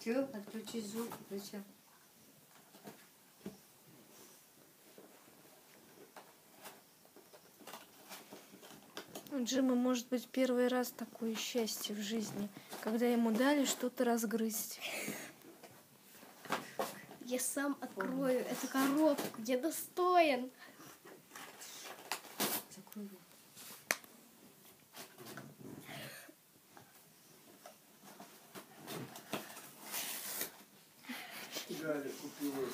Все, отключи звук, зачем? У Джима может быть первый раз такое счастье в жизни, когда ему дали что-то разгрызть. Я сам открою эту коробку, я достоин. Закрой рот. Галя купила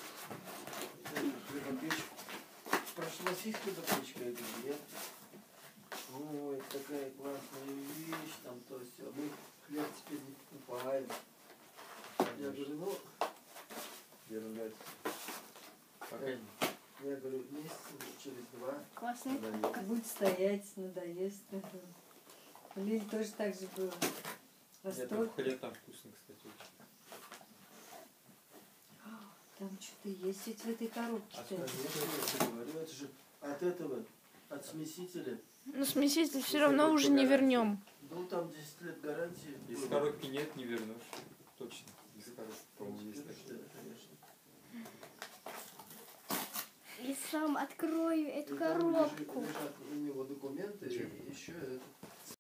хлебопечку. Прошла хлебопечка, я говорю, нет. Ой, такая классная вещь, там то все. Мы хлеб теперь не покупаем. Я говорю, ну, Ерунда. я говорю, месяца через 2. Классный. Будет стоять, надоест. У Лили тоже так же было. Нет, Восторг. хлеб там вкусный, кстати. Там что-то есть ведь в этой коробке. А Конечно, я тебе говорю, это же от этого, от смесителя. Но смеситель все равно уже не вернем. Ну, там 10 лет гарантии. Из было. коробки нет, не вернешь. Точно. Из коробки, по-моему, есть Да, такие. конечно. Я сам открою эту И там коробку. лежат у него документы, Чем? и еще это.